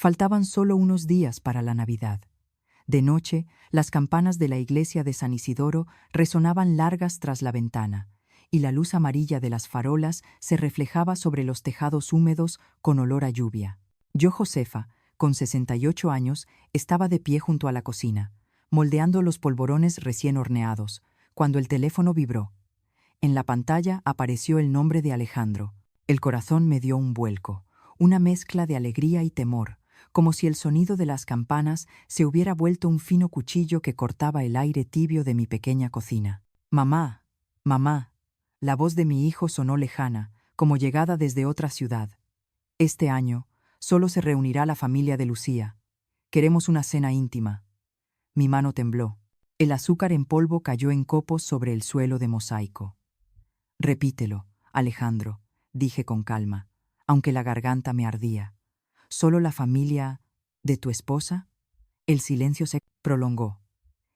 Faltaban solo unos días para la Navidad. De noche, las campanas de la iglesia de San Isidoro resonaban largas tras la ventana, y la luz amarilla de las farolas se reflejaba sobre los tejados húmedos con olor a lluvia. Yo, Josefa, con 68 años, estaba de pie junto a la cocina, moldeando los polvorones recién horneados, cuando el teléfono vibró. En la pantalla apareció el nombre de Alejandro. El corazón me dio un vuelco, una mezcla de alegría y temor, como si el sonido de las campanas se hubiera vuelto un fino cuchillo que cortaba el aire tibio de mi pequeña cocina. «Mamá, mamá», la voz de mi hijo sonó lejana, como llegada desde otra ciudad. «Este año solo se reunirá la familia de Lucía. Queremos una cena íntima». Mi mano tembló. El azúcar en polvo cayó en copos sobre el suelo de mosaico. «Repítelo, Alejandro», dije con calma, aunque la garganta me ardía. «¿Solo la familia de tu esposa?» El silencio se prolongó.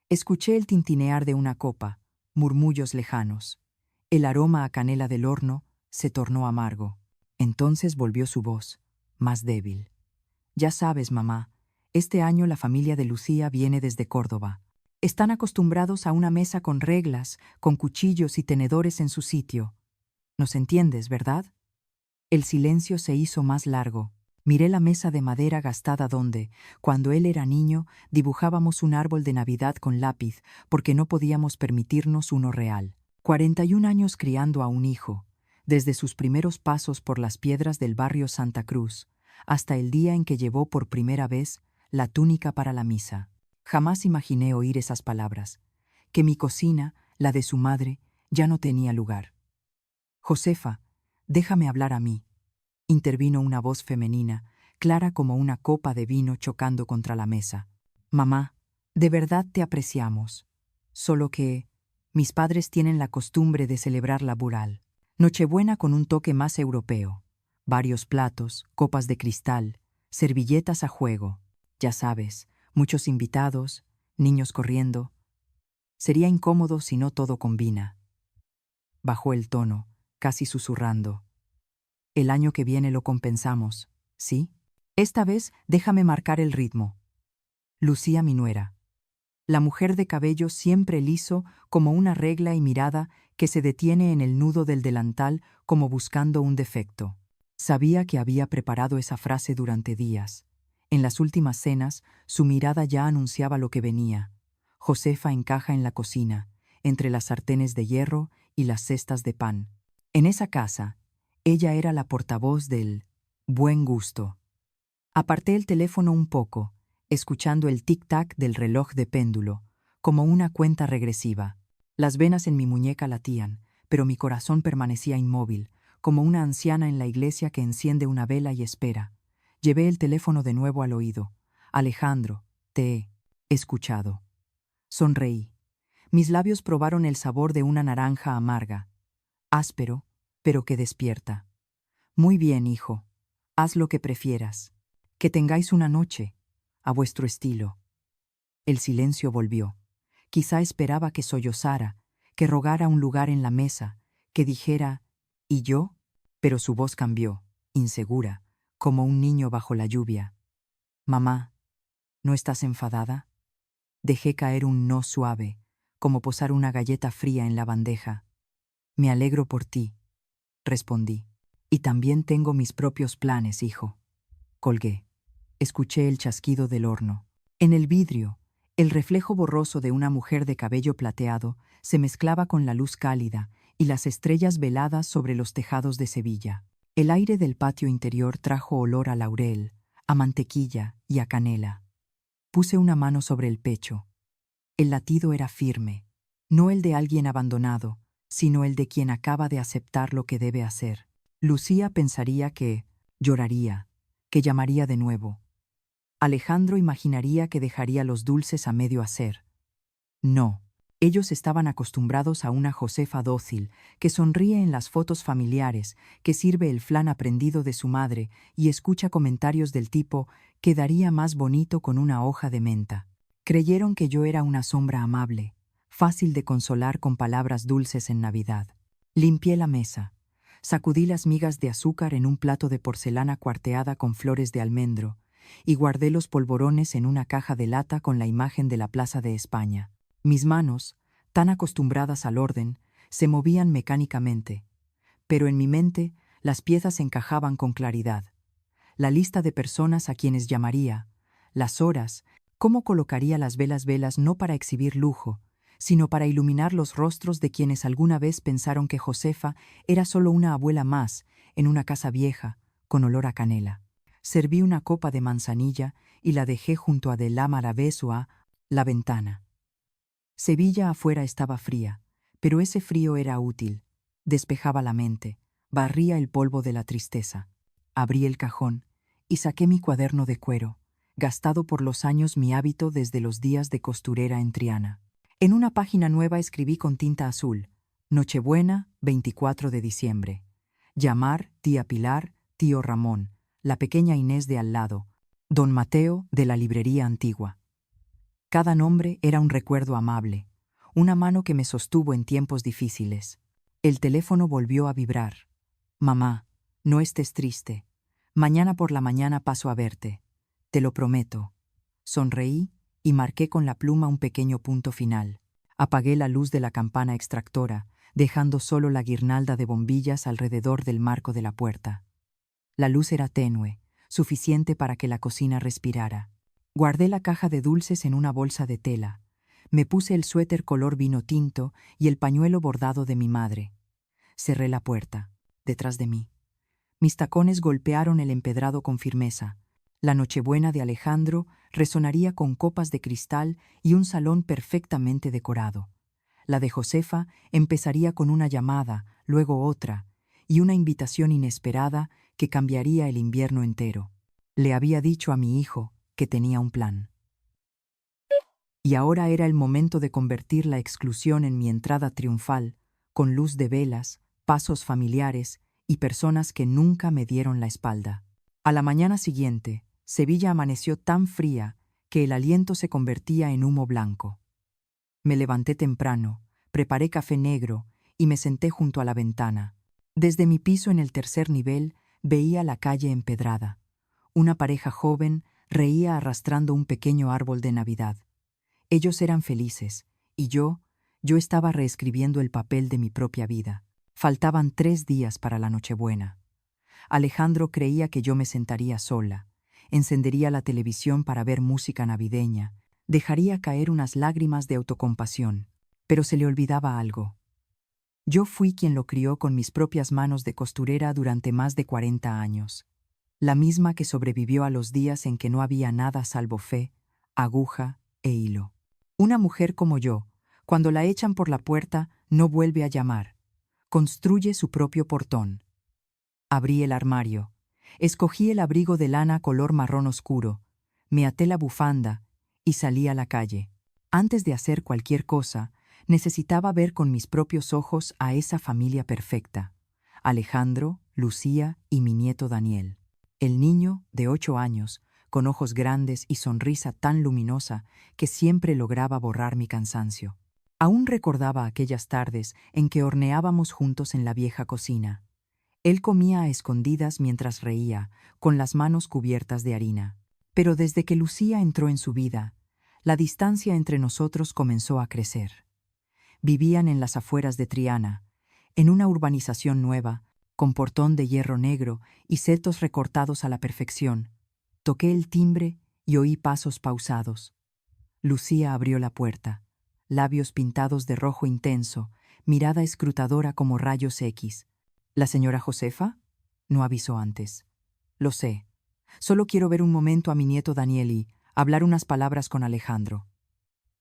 Escuché el tintinear de una copa, murmullos lejanos. El aroma a canela del horno se tornó amargo. Entonces volvió su voz, más débil. «Ya sabes, mamá, este año la familia de Lucía viene desde Córdoba. Están acostumbrados a una mesa con reglas, con cuchillos y tenedores en su sitio. ¿Nos entiendes, verdad?» El silencio se hizo más largo. Miré la mesa de madera gastada donde, cuando él era niño, dibujábamos un árbol de Navidad con lápiz porque no podíamos permitirnos uno real. 41 años criando a un hijo, desde sus primeros pasos por las piedras del barrio Santa Cruz, hasta el día en que llevó por primera vez la túnica para la misa. Jamás imaginé oír esas palabras, que mi cocina, la de su madre, ya no tenía lugar. «Josefa, déjame hablar a mí», intervino una voz femenina, clara como una copa de vino chocando contra la mesa. «Mamá, de verdad te apreciamos. Solo que mis padres tienen la costumbre de celebrar la Bural. Nochebuena con un toque más europeo. Varios platos, copas de cristal, servilletas a juego. Ya sabes, muchos invitados, niños corriendo. Sería incómodo si no todo combina». Bajó el tono, casi susurrando. «El año que viene lo compensamos, ¿sí? Esta vez déjame marcar el ritmo». Lucía, mi nuera. La mujer de cabello siempre liso como una regla y mirada que se detiene en el nudo del delantal como buscando un defecto. Sabía que había preparado esa frase durante días. En las últimas cenas, su mirada ya anunciaba lo que venía. Josefa encaja en la cocina, entre las sartenes de hierro y las cestas de pan. En esa casa, ella era la portavoz del buen gusto. Aparté el teléfono un poco, escuchando el tic-tac del reloj de péndulo, como una cuenta regresiva. Las venas en mi muñeca latían, pero mi corazón permanecía inmóvil, como una anciana en la iglesia que enciende una vela y espera. Llevé el teléfono de nuevo al oído. «Alejandro, te he escuchado». Sonreí. Mis labios probaron el sabor de una naranja amarga, áspero, pero que despierta. «Muy bien, hijo. Haz lo que prefieras. Que tengáis una noche, a vuestro estilo». El silencio volvió. Quizá esperaba que sollozara, que rogara un lugar en la mesa, que dijera «¿y yo?», pero su voz cambió, insegura, como un niño bajo la lluvia. «Mamá, ¿no estás enfadada?». Dejé caer un no suave, como posar una galleta fría en la bandeja. «Me alegro por ti», respondí. «Y también tengo mis propios planes, hijo». Colgué. Escuché el chasquido del horno. En el vidrio, el reflejo borroso de una mujer de cabello plateado se mezclaba con la luz cálida y las estrellas veladas sobre los tejados de Sevilla. El aire del patio interior trajo olor a laurel, a mantequilla y a canela. Puse una mano sobre el pecho. El latido era firme, no el de alguien abandonado, sino el de quien acaba de aceptar lo que debe hacer. Lucía pensaría que lloraría, que llamaría de nuevo. Alejandro imaginaría que dejaría los dulces a medio hacer. No, ellos estaban acostumbrados a una Josefa dócil, que sonríe en las fotos familiares, que sirve el flan aprendido de su madre y escucha comentarios del tipo «quedaría más bonito con una hoja de menta». Creyeron que yo era una sombra amable, fácil de consolar con palabras dulces en Navidad. Limpié la mesa. Sacudí las migas de azúcar en un plato de porcelana cuarteada con flores de almendro, y guardé los polvorones en una caja de lata con la imagen de la Plaza de España. Mis manos, tan acostumbradas al orden, se movían mecánicamente, pero en mi mente las piezas encajaban con claridad. La lista de personas a quienes llamaría, las horas, cómo colocaría las velas no para exhibir lujo, sino para iluminar los rostros de quienes alguna vez pensaron que Josefa era solo una abuela más en una casa vieja, con olor a canela. Serví una copa de manzanilla y la dejé junto a de la Maraveso la ventana. Sevilla afuera estaba fría, pero ese frío era útil. Despejaba la mente, barría el polvo de la tristeza. Abrí el cajón y saqué mi cuaderno de cuero, gastado por los años mi hábito desde los días de costurera en Triana. En una página nueva escribí con tinta azul: Nochebuena, 24 de diciembre. Llamar, tía Pilar, tío Ramón, la pequeña Inés de al lado, don Mateo de la librería antigua. Cada nombre era un recuerdo amable, una mano que me sostuvo en tiempos difíciles. El teléfono volvió a vibrar. Mamá, no estés triste. Mañana por la mañana paso a verte. Te lo prometo. Sonreí y marqué con la pluma un pequeño punto final. Apagué la luz de la campana extractora, dejando solo la guirnalda de bombillas alrededor del marco de la puerta. La luz era tenue, suficiente para que la cocina respirara. Guardé la caja de dulces en una bolsa de tela. Me puse el suéter color vino tinto y el pañuelo bordado de mi madre. Cerré la puerta, detrás de mí. Mis tacones golpearon el empedrado con firmeza. La Nochebuena de Alejandro resonaría con copas de cristal y un salón perfectamente decorado. La de Josefa empezaría con una llamada, luego otra, y una invitación inesperada que cambiaría el invierno entero. Le había dicho a mi hijo que tenía un plan. Y ahora era el momento de convertir la exclusión en mi entrada triunfal, con luz de velas, pasos familiares y personas que nunca me dieron la espalda. A la mañana siguiente, Sevilla amaneció tan fría que el aliento se convertía en humo blanco. Me levanté temprano, preparé café negro y me senté junto a la ventana. Desde mi piso en el tercer nivel veía la calle empedrada. Una pareja joven reía arrastrando un pequeño árbol de Navidad. Ellos eran felices, y yo estaba reescribiendo el papel de mi propia vida. Faltaban 3 días para la Nochebuena. Alejandro creía que yo me sentaría sola, encendería la televisión para ver música navideña, dejaría caer unas lágrimas de autocompasión, pero se le olvidaba algo. Yo fui quien lo crió con mis propias manos de costurera durante más de 40 años, la misma que sobrevivió a los días en que no había nada salvo fe, aguja e hilo. Una mujer como yo, cuando la echan por la puerta, no vuelve a llamar. Construye su propio portón. Abrí el armario. Escogí el abrigo de lana color marrón oscuro. Me até la bufanda y salí a la calle. Antes de hacer cualquier cosa, necesitaba ver con mis propios ojos a esa familia perfecta: Alejandro, Lucía y mi nieto Daniel. El niño, de 8 años, con ojos grandes y sonrisa tan luminosa que siempre lograba borrar mi cansancio. Aún recordaba aquellas tardes en que horneábamos juntos en la vieja cocina. Él comía a escondidas mientras reía, con las manos cubiertas de harina. Pero desde que Lucía entró en su vida, la distancia entre nosotros comenzó a crecer. Vivían en las afueras de Triana, en una urbanización nueva, con portón de hierro negro y setos recortados a la perfección. Toqué el timbre y oí pasos pausados. Lucía abrió la puerta, labios pintados de rojo intenso, mirada escrutadora como rayos X. ¿La señora Josefa? No avisó antes. Lo sé. Solo quiero ver un momento a mi nieto Daniel y hablar unas palabras con Alejandro.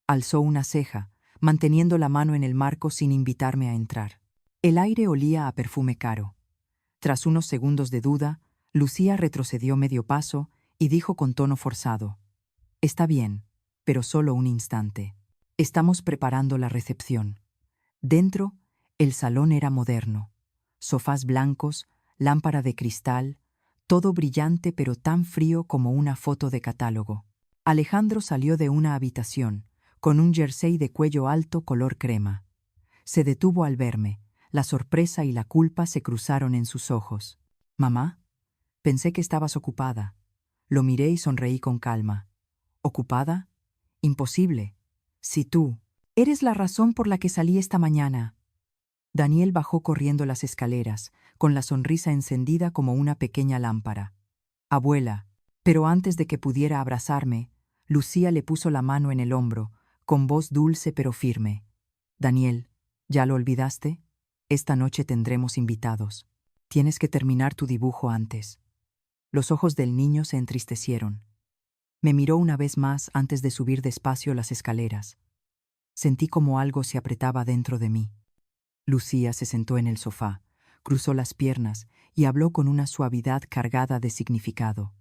Alzó una ceja, manteniendo la mano en el marco sin invitarme a entrar. El aire olía a perfume caro. Tras unos segundos de duda, Lucía retrocedió medio paso y dijo con tono forzado: «Está bien, pero solo un instante. Estamos preparando la recepción». Dentro, el salón era moderno. Sofás blancos, lámpara de cristal, todo brillante pero tan frío como una foto de catálogo. Alejandro salió de una habitación, con un jersey de cuello alto color crema. Se detuvo al verme. La sorpresa y la culpa se cruzaron en sus ojos. «Mamá, pensé que estabas ocupada». Lo miré y sonreí con calma. ¿Ocupada? Imposible. Si tú eres la razón por la que salí esta mañana. Daniel bajó corriendo las escaleras, con la sonrisa encendida como una pequeña lámpara. Abuela. Pero antes de que pudiera abrazarme, Lucía le puso la mano en el hombro, con voz dulce pero firme. Daniel, ¿ya lo olvidaste? Esta noche tendremos invitados. Tienes que terminar tu dibujo antes. Los ojos del niño se entristecieron. Me miró una vez más antes de subir despacio las escaleras. Sentí como algo se apretaba dentro de mí. Lucía se sentó en el sofá, cruzó las piernas y habló con una suavidad cargada de significado.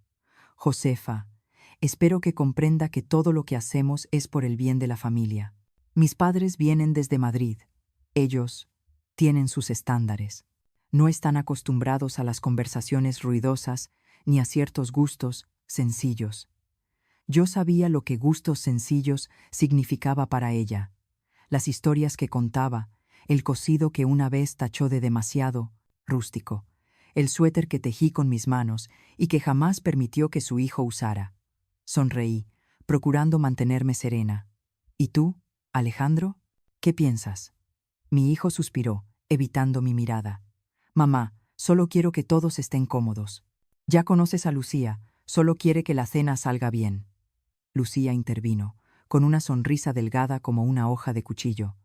Josefa, espero que comprenda que todo lo que hacemos es por el bien de la familia. Mis padres vienen desde Madrid. Ellos tienen sus estándares. No están acostumbrados a las conversaciones ruidosas ni a ciertos gustos sencillos. Yo sabía lo que gustos sencillos significaba para ella. Las historias que contaba, el cocido que una vez tachó de demasiado rústico, el suéter que tejí con mis manos y que jamás permitió que su hijo usara. Sonreí, procurando mantenerme serena. ¿Y tú, Alejandro? ¿Qué piensas? Mi hijo suspiró, evitando mi mirada. Mamá, solo quiero que todos estén cómodos. Ya conoces a Lucía, solo quiere que la cena salga bien. Lucía intervino, con una sonrisa delgada como una hoja de cuchillo.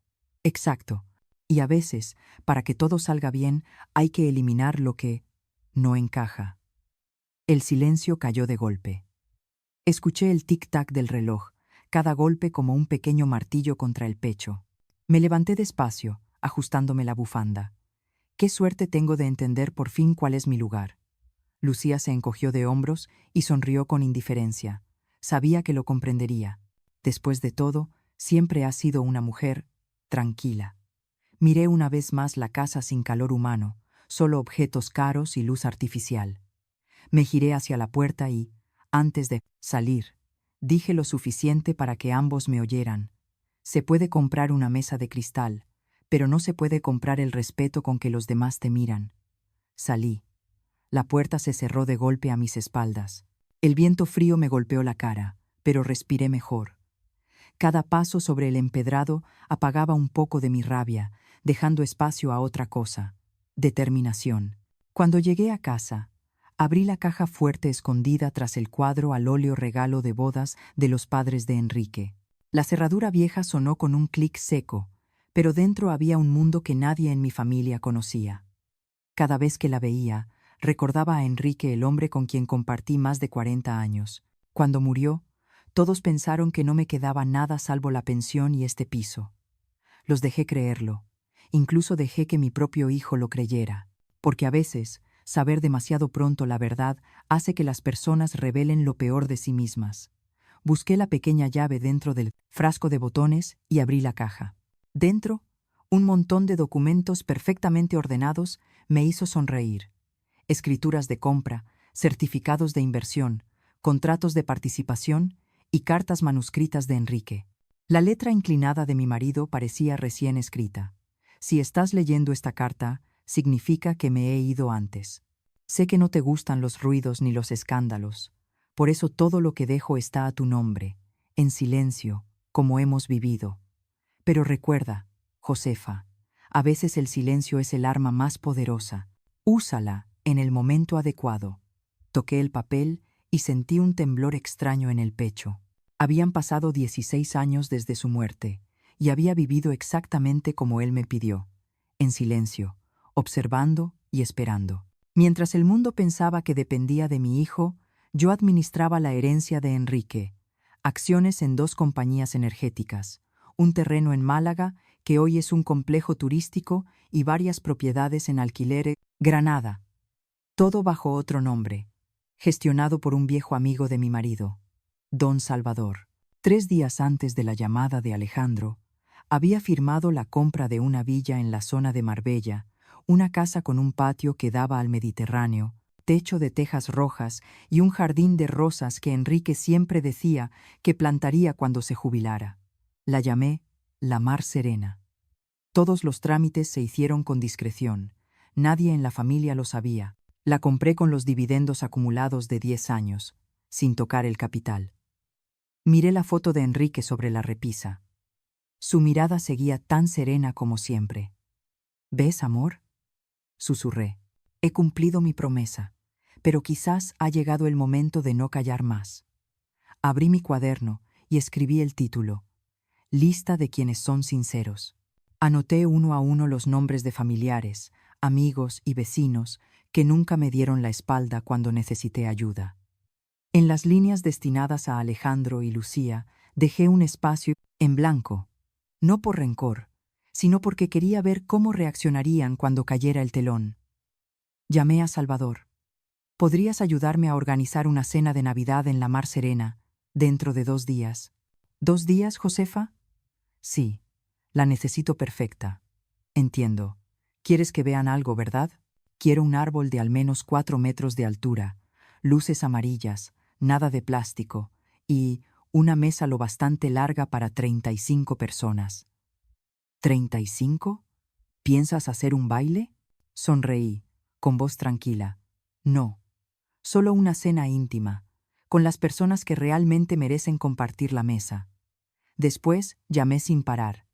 Exacto. Y a veces, para que todo salga bien, hay que eliminar lo que no encaja. El silencio cayó de golpe. Escuché el tic-tac del reloj, cada golpe como un pequeño martillo contra el pecho. Me levanté despacio, ajustándome la bufanda. Qué suerte tengo de entender por fin cuál es mi lugar. Lucía se encogió de hombros y sonrió con indiferencia. Sabía que lo comprendería. Después de todo, siempre ha sido una mujer tranquila. Miré una vez más la casa sin calor humano, solo objetos caros y luz artificial. Me giré hacia la puerta y, antes de salir, dije lo suficiente para que ambos me oyeran. Se puede comprar una mesa de cristal, pero no se puede comprar el respeto con que los demás te miran. Salí. La puerta se cerró de golpe a mis espaldas. El viento frío me golpeó la cara, pero respiré mejor. Cada paso sobre el empedrado apagaba un poco de mi rabia, dejando espacio a otra cosa: determinación. Cuando llegué a casa, abrí la caja fuerte escondida tras el cuadro al óleo regalo de bodas de los padres de Enrique. La cerradura vieja sonó con un clic seco, pero dentro había un mundo que nadie en mi familia conocía. Cada vez que la veía, recordaba a Enrique, el hombre con quien compartí más de 40 años. Cuando murió, todos pensaron que no me quedaba nada salvo la pensión y este piso. Los dejé creerlo. Incluso dejé que mi propio hijo lo creyera. Porque a veces, saber demasiado pronto la verdad hace que las personas revelen lo peor de sí mismas. Busqué la pequeña llave dentro del frasco de botones y abrí la caja. Dentro, un montón de documentos perfectamente ordenados me hizo sonreír. Escrituras de compra, certificados de inversión, contratos de participación y cartas manuscritas de Enrique. La letra inclinada de mi marido parecía recién escrita. Si estás leyendo esta carta, significa que me he ido antes. Sé que no te gustan los ruidos ni los escándalos. Por eso todo lo que dejo está a tu nombre, en silencio, como hemos vivido. Pero recuerda, Josefa, a veces el silencio es el arma más poderosa. Úsala en el momento adecuado. Toqué el papel y sentí un temblor extraño en el pecho. Habían pasado 16 años desde su muerte, y había vivido exactamente como él me pidió, en silencio, observando y esperando. Mientras el mundo pensaba que dependía de mi hijo, yo administraba la herencia de Enrique, acciones en 2 compañías energéticas, un terreno en Málaga, que hoy es un complejo turístico, y varias propiedades en alquiler en Granada. Todo bajo otro nombre, gestionado por un viejo amigo de mi marido, Don Salvador. 3 días antes de la llamada de Alejandro, había firmado la compra de una villa en la zona de Marbella, una casa con un patio que daba al Mediterráneo, techo de tejas rojas y un jardín de rosas que Enrique siempre decía que plantaría cuando se jubilara. La llamé La Mar Serena. Todos los trámites se hicieron con discreción. Nadie en la familia lo sabía. La compré con los dividendos acumulados de 10 años. sin tocar el capital. Miré la foto de Enrique sobre la repisa. Su mirada seguía tan serena como siempre. ¿Ves, amor?, susurré. He cumplido mi promesa, pero quizás ha llegado el momento de no callar más. Abrí mi cuaderno y escribí el título: Lista de quienes son sinceros. Anoté uno a uno los nombres de familiares, amigos y vecinos que nunca me dieron la espalda cuando necesité ayuda. En las líneas destinadas a Alejandro y Lucía dejé un espacio en blanco, no por rencor, sino porque quería ver cómo reaccionarían cuando cayera el telón. Llamé a Salvador. ¿Podrías ayudarme a organizar una cena de Navidad en la Mar Serena, dentro de 2 días? ¿2 días, Josefa? Sí, la necesito perfecta. Entiendo. ¿Quieres que vean algo, verdad? Quiero un árbol de al menos 4 metros de altura, luces amarillas, nada de plástico, y una mesa lo bastante larga para 35 personas. ¿35? ¿Piensas hacer un baile? Sonreí, con voz tranquila. No, solo una cena íntima, con las personas que realmente merecen compartir la mesa. Después llamé sin parar.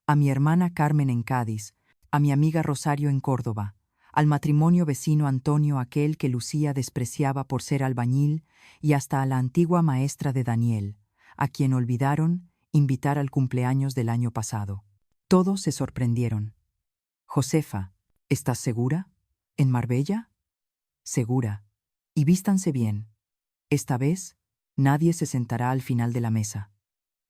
A mi hermana Carmen en Cádiz, a mi amiga Rosario en Córdoba, al matrimonio vecino Antonio, aquel que Lucía despreciaba por ser albañil, y hasta a la antigua maestra de Daniel, a quien olvidaron invitar al cumpleaños del año pasado. Todos se sorprendieron. Josefa, ¿estás segura? ¿En Marbella? Segura. Y vístanse bien. Esta vez, nadie se sentará al final de la mesa.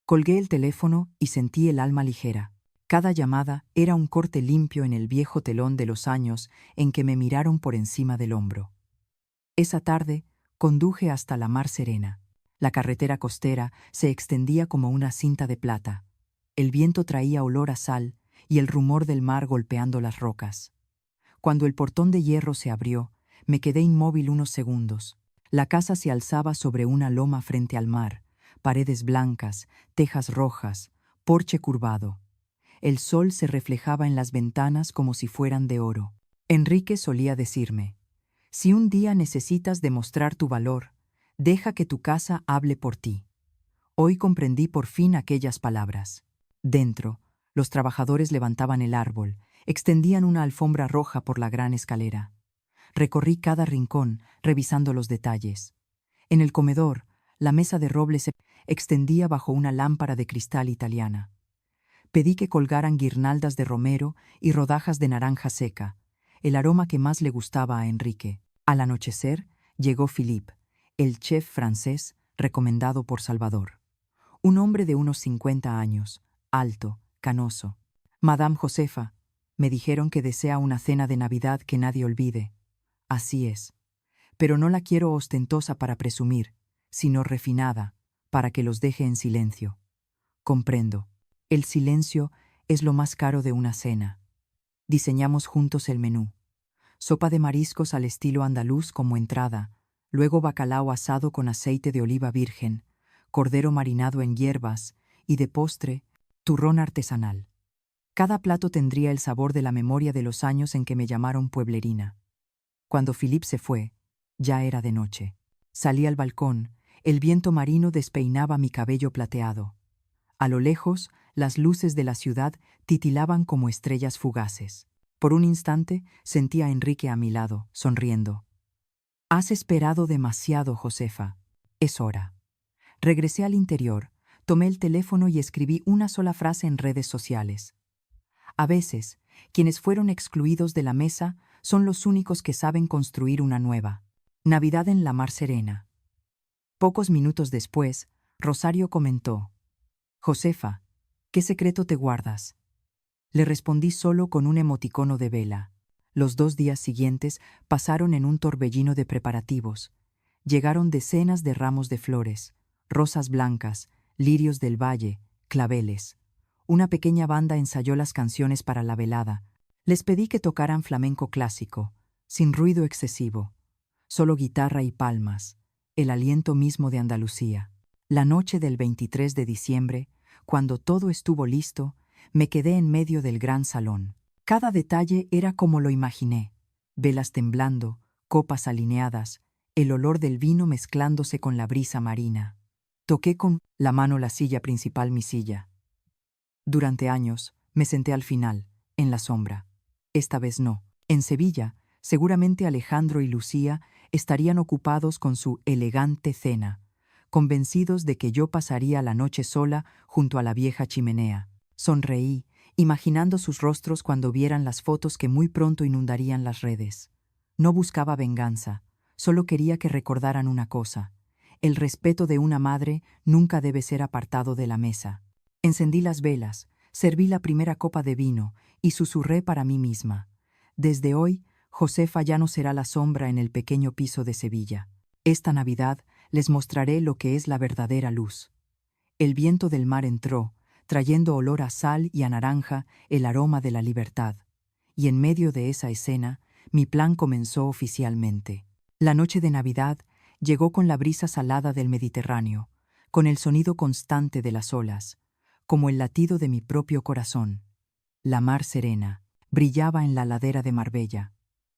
Colgué el teléfono y sentí el alma ligera. Cada llamada era un corte limpio en el viejo telón de los años en que me miraron por encima del hombro. Esa tarde, conduje hasta la Mar Serena. La carretera costera se extendía como una cinta de plata. El viento traía olor a sal y el rumor del mar golpeando las rocas. Cuando el portón de hierro se abrió, me quedé inmóvil unos segundos. La casa se alzaba sobre una loma frente al mar, paredes blancas, tejas rojas, porche curvado. El sol se reflejaba en las ventanas como si fueran de oro. Enrique solía decirme: si un día necesitas demostrar tu valor, deja que tu casa hable por ti. Hoy comprendí por fin aquellas palabras. Dentro, los trabajadores levantaban el árbol, extendían una alfombra roja por la gran escalera. Recorrí cada rincón, revisando los detalles. En el comedor, la mesa de roble se extendía bajo una lámpara de cristal italiana. Pedí que colgaran guirnaldas de romero y rodajas de naranja seca, el aroma que más le gustaba a Enrique. Al anochecer, llegó Philippe, el chef francés recomendado por Salvador. Un hombre de unos 50 años, alto, canoso. Madame Josefa, me dijeron que desea una cena de Navidad que nadie olvide. Así es. Pero no la quiero ostentosa para presumir, sino refinada, para que los deje en silencio. Comprendo. El silencio es lo más caro de una cena. Diseñamos juntos el menú. Sopa de mariscos al estilo andaluz como entrada, luego bacalao asado con aceite de oliva virgen, cordero marinado en hierbas y, de postre, turrón artesanal. Cada plato tendría el sabor de la memoria de los años en que me llamaron pueblerina. Cuando Philippe se fue, ya era de noche. Salí al balcón, el viento marino despeinaba mi cabello plateado. A lo lejos, las luces de la ciudad titilaban como estrellas fugaces. Por un instante sentí a Enrique a mi lado, sonriendo. Has esperado demasiado, Josefa. Es hora. Regresé al interior, tomé el teléfono y escribí una sola frase en redes sociales. A veces, quienes fueron excluidos de la mesa son los únicos que saben construir una nueva. Navidad en la Mar Serena. Pocos minutos después, Rosario comentó: Josefa, ¿qué secreto te guardas? Le respondí solo con un emoticono de vela. Los 2 días siguientes pasaron en un torbellino de preparativos. Llegaron decenas de ramos de flores, rosas blancas, lirios del valle, claveles. Una pequeña banda ensayó las canciones para la velada. Les pedí que tocaran flamenco clásico, sin ruido excesivo, solo guitarra y palmas, el aliento mismo de Andalucía. La noche del 23 de diciembre, cuando todo estuvo listo, me quedé en medio del gran salón. Cada detalle era como lo imaginé: velas temblando, copas alineadas, el olor del vino mezclándose con la brisa marina. Toqué con la mano la silla principal, mi silla. Durante años, me senté al final, en la sombra. Esta vez no. En Sevilla, seguramente Alejandro y Lucía estarían ocupados con su elegante cena, convencidos de que yo pasaría la noche sola junto a la vieja chimenea. Sonreí, imaginando sus rostros cuando vieran las fotos que muy pronto inundarían las redes. No buscaba venganza, solo quería que recordaran una cosa: el respeto de una madre nunca debe ser apartado de la mesa. Encendí las velas, serví la primera copa de vino y susurré para mí misma: desde hoy, Josefa ya no será la sombra en el pequeño piso de Sevilla. Esta Navidad les mostraré lo que es la verdadera luz. El viento del mar entró, trayendo olor a sal y a naranja, el aroma de la libertad. Y en medio de esa escena, mi plan comenzó oficialmente. La noche de Navidad llegó con la brisa salada del Mediterráneo, con el sonido constante de las olas, como el latido de mi propio corazón. La mar serena brillaba en la ladera de Marbella,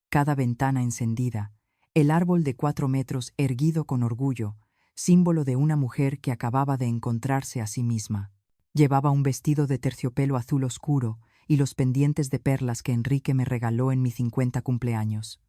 cada ventana encendida, el árbol de 4 metros erguido con orgullo, símbolo de una mujer que acababa de encontrarse a sí misma. Llevaba un vestido de terciopelo azul oscuro y los pendientes de perlas que Enrique me regaló en mi 50 cumpleaños.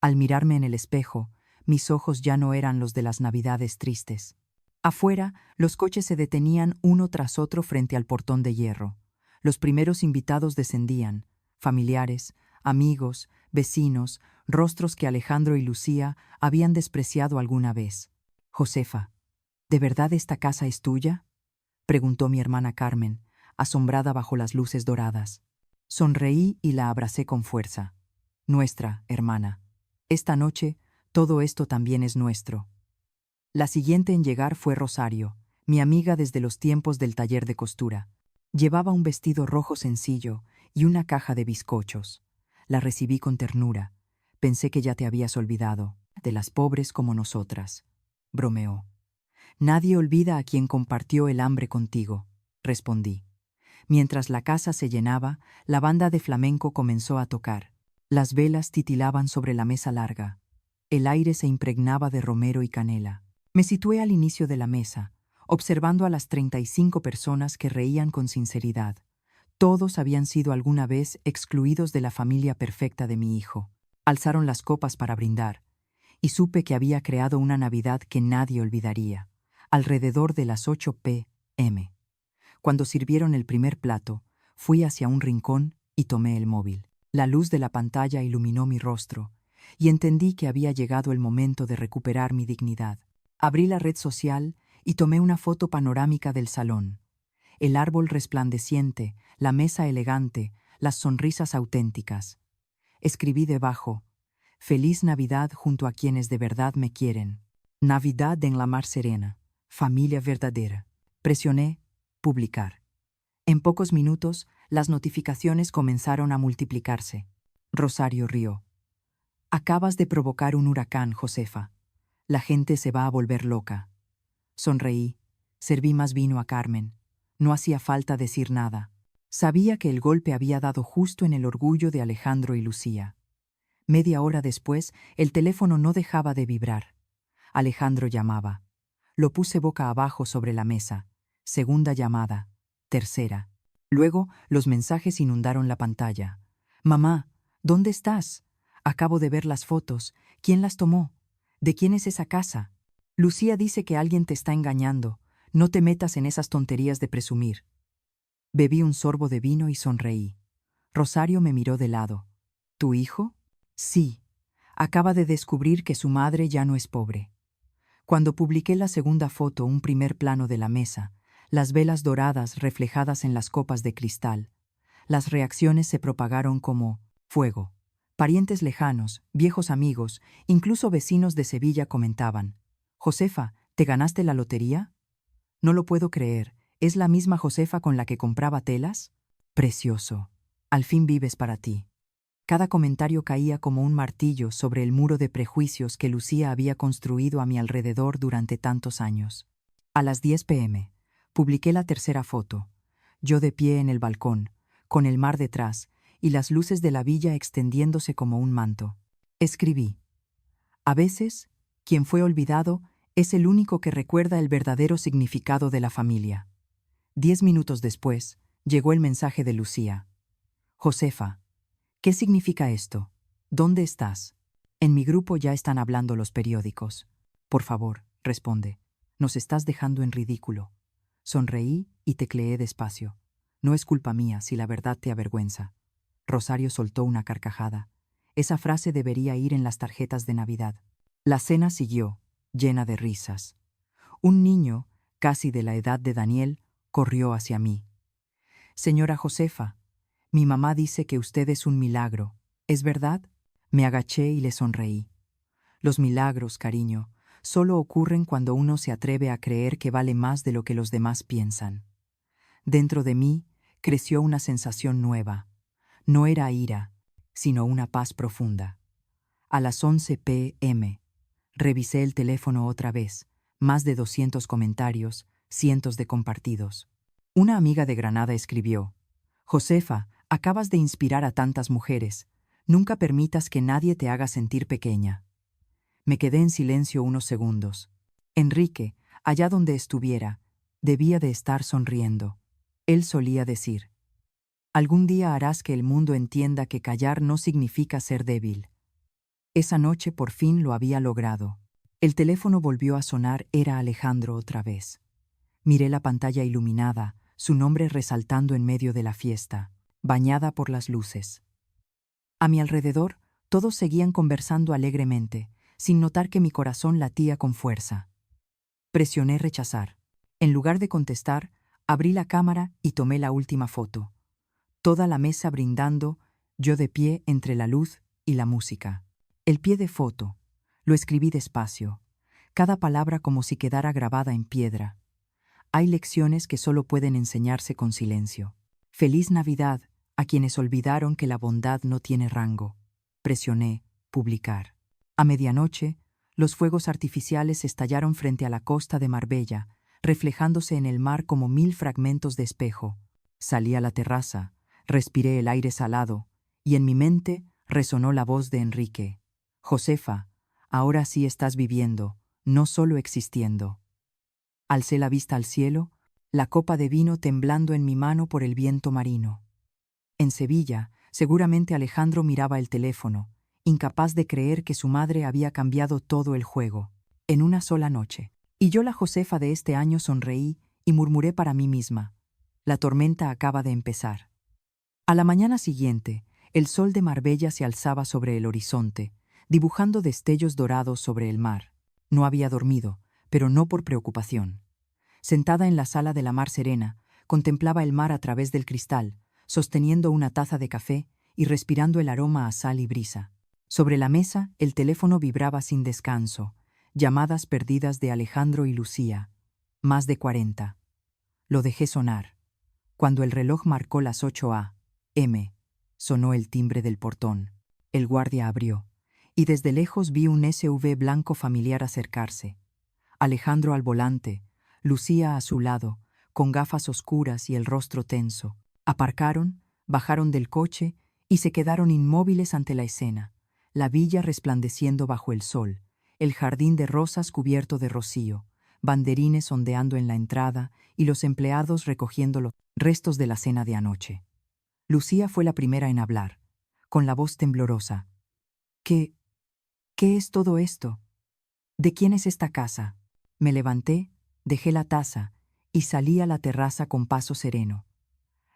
Al mirarme en el espejo, mis ojos ya no eran los de las Navidades tristes. Afuera, los coches se detenían uno tras otro frente al portón de hierro. Los primeros invitados descendían, familiares, amigos, vecinos, rostros que Alejandro y Lucía habían despreciado alguna vez. Josefa, ¿de verdad esta casa es tuya?, preguntó mi hermana Carmen, asombrada bajo las luces doradas. Sonreí y la abracé con fuerza. Nuestra, hermana. Esta noche, todo esto también es nuestro. La siguiente en llegar fue Rosario, mi amiga desde los tiempos del taller de costura. Llevaba un vestido rojo sencillo y una caja de bizcochos. La recibí con ternura. Pensé que ya te habías olvidado, de las pobres como nosotras. Bromeó. Nadie olvida a quien compartió el hambre contigo, respondí. Mientras la casa se llenaba, la banda de flamenco comenzó a tocar. Las velas titilaban sobre la mesa larga. El aire se impregnaba de romero y canela. Me situé al inicio de la mesa, observando a las 35 personas que reían con sinceridad. Todos habían sido alguna vez excluidos de la familia perfecta de mi hijo. Alzaron las copas para brindar, y supe que había creado una Navidad que nadie olvidaría. Alrededor de las 8 p.m. Cuando sirvieron el primer plato, fui hacia un rincón y tomé el móvil. La luz de la pantalla iluminó mi rostro, y entendí que había llegado el momento de recuperar mi dignidad. Abrí la red social y tomé una foto panorámica del salón. El árbol resplandeciente, la mesa elegante, las sonrisas auténticas. Escribí debajo: Feliz Navidad junto a quienes de verdad me quieren. Navidad en la mar serena. Familia verdadera. Presioné publicar. En pocos minutos, las notificaciones comenzaron a multiplicarse. Rosario rió. Acabas de provocar un huracán, Josefa. La gente se va a volver loca. Sonreí. Serví más vino a Carmen. No hacía falta decir nada. Sabía que el golpe había dado justo en el orgullo de Alejandro y Lucía. Media hora después, el teléfono no dejaba de vibrar. Alejandro llamaba. Lo puse boca abajo sobre la mesa. Segunda llamada. Tercera. Luego, los mensajes inundaron la pantalla. Mamá, ¿dónde estás? Acabo de ver las fotos. ¿Quién las tomó? ¿De quién es esa casa? Lucía dice que alguien te está engañando. No te metas en esas tonterías de presumir. Bebí un sorbo de vino y sonreí. Rosario me miró de lado. ¿Tu hijo? Sí. Acaba de descubrir que su madre ya no es pobre. Cuando publiqué la segunda foto, un primer plano de la mesa, las velas doradas reflejadas en las copas de cristal, las reacciones se propagaron como fuego. Parientes lejanos, viejos amigos, incluso vecinos de Sevilla comentaban: Josefa, ¿te ganaste la lotería? No lo puedo creer. ¿Es la misma Josefa con la que compraba telas? Precioso. Al fin vives para ti. Cada comentario caía como un martillo sobre el muro de prejuicios que Lucía había construido a mi alrededor durante tantos años. A las 10 p.m. publiqué la tercera foto. Yo de pie en el balcón, con el mar detrás y las luces de la villa extendiéndose como un manto. Escribí: a veces Quien fue olvidado es el único que recuerda el verdadero significado de la familia. 10 minutos después, llegó el mensaje de Lucía. Josefa, ¿qué significa esto? ¿Dónde estás? En mi grupo ya están hablando los periódicos. Por favor, responde. Nos estás dejando en ridículo. Sonreí y tecleé despacio. No es culpa mía si la verdad te avergüenza. Rosario soltó una carcajada. Esa frase debería ir en las tarjetas de Navidad. La cena siguió, llena de risas. Un niño, casi de la edad de Daniel, corrió hacia mí. Señora Josefa, mi mamá dice que usted es un milagro. ¿Es verdad? Me agaché y le sonreí. Los milagros, cariño, solo ocurren cuando uno se atreve a creer que vale más de lo que los demás piensan. Dentro de mí creció una sensación nueva. No era ira, sino una paz profunda. A las 11 p.m. revisé el teléfono otra vez, más de 200 comentarios, cientos de compartidos. Una amiga de Granada escribió: Josefa, acabas de inspirar a tantas mujeres. Nunca permitas que nadie te haga sentir pequeña. Me quedé en silencio unos segundos. Enrique, allá donde estuviera, debía de estar sonriendo. Él solía decir: algún día harás que el mundo entienda que callar no significa ser débil. Esa noche por fin lo había logrado. El teléfono volvió a sonar, era Alejandro otra vez. Miré la pantalla iluminada, su nombre resaltando en medio de la fiesta, bañada por las luces. A mi alrededor, todos seguían conversando alegremente, sin notar que mi corazón latía con fuerza. Presioné rechazar. En lugar de contestar, abrí la cámara y tomé la última foto. Toda la mesa brindando, yo de pie entre la luz y la música. El pie de foto. Lo escribí despacio, cada palabra como si quedara grabada en piedra. Hay lecciones que solo pueden enseñarse con silencio. Feliz Navidad a quienes olvidaron que la bondad no tiene rango. Presioné publicar. A medianoche, los fuegos artificiales estallaron frente a la costa de Marbella, reflejándose en el mar como 1000 fragmentos de espejo. Salí a la terraza, respiré el aire salado, y en mi mente resonó la voz de Enrique. Josefa, ahora sí estás viviendo, no solo existiendo. Alcé la vista al cielo, la copa de vino temblando en mi mano por el viento marino. En Sevilla, seguramente Alejandro miraba el teléfono, incapaz de creer que su madre había cambiado todo el juego, en una sola noche. Y yo, la Josefa de este año, sonreí y murmuré para mí misma: la tormenta acaba de empezar. A la mañana siguiente, el sol de Marbella se alzaba sobre el horizonte, dibujando destellos dorados sobre el mar. No había dormido, pero no por preocupación. Sentada en la sala de la Mar Serena, contemplaba el mar a través del cristal, sosteniendo una taza de café y respirando el aroma a sal y brisa. Sobre la mesa, el teléfono vibraba sin descanso, llamadas perdidas de Alejandro y Lucía. Más de 40. Lo dejé sonar. Cuando el reloj marcó las 8 a.m., sonó el timbre del portón. El guardia abrió, y desde lejos vi un SUV blanco familiar acercarse. Alejandro al volante, Lucía a su lado, con gafas oscuras y el rostro tenso. Aparcaron, bajaron del coche y se quedaron inmóviles ante la escena, la villa resplandeciendo bajo el sol, el jardín de rosas cubierto de rocío, banderines ondeando en la entrada y los empleados recogiendo los restos de la cena de anoche. Lucía fue la primera en hablar, con la voz temblorosa. ¿Qué es todo esto? ¿De quién es esta casa? Me levanté, dejé la taza y salí a la terraza con paso sereno.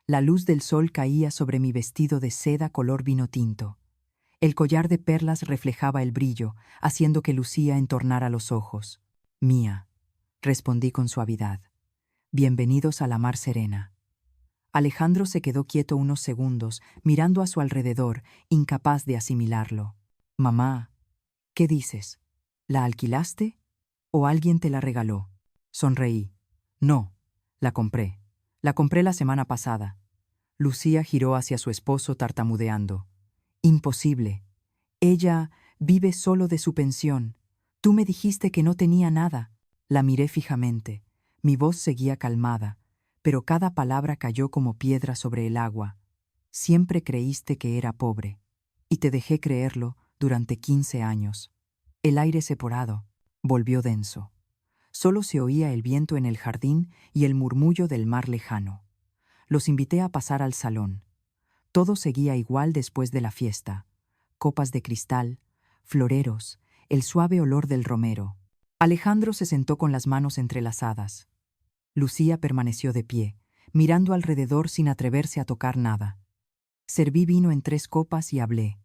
La luz del sol caía sobre mi vestido de seda color vino tinto. El collar de perlas reflejaba el brillo, haciendo que Lucía entornara los ojos. Mía, respondí con suavidad. Bienvenidos a la Mar Serena. Alejandro se quedó quieto unos segundos, mirando a su alrededor, incapaz de asimilarlo. Mamá, ¿qué dices? ¿La alquilaste? ¿O alguien te la regaló? Sonreí. No, la compré. La compré la semana pasada. Lucía giró hacia su esposo tartamudeando. Imposible. Ella vive solo de su pensión. Tú me dijiste que no tenía nada. La miré fijamente. Mi voz seguía calmada, pero cada palabra cayó como piedra sobre el agua. Siempre creíste que era pobre. Y te dejé creerlo durante 15 años. El aire separado. volvió denso. Solo se oía el viento en el jardín y el murmullo del mar lejano. Los invité a pasar al salón. Todo seguía igual después de la fiesta. Copas de cristal, floreros, el suave olor del romero. Alejandro se sentó con las manos entrelazadas. Lucía permaneció de pie, mirando alrededor sin atreverse a tocar nada. Serví vino en 3 copas y hablé.